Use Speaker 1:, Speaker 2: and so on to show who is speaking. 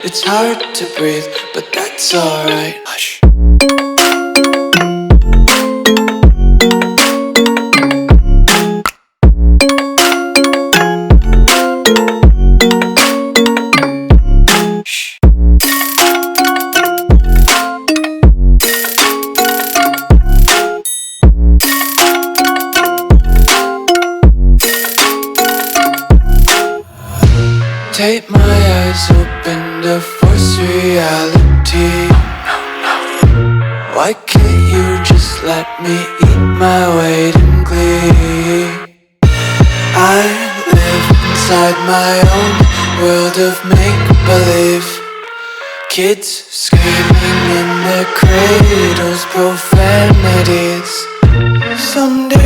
Speaker 1: It's hard to breathe, but that's alright. Hush. Take my eyes open to force reality. Why can't you just let me eat my weight in glee? I live inside my own world of make-believe. Kids screaming in their cradles, profanities. Someday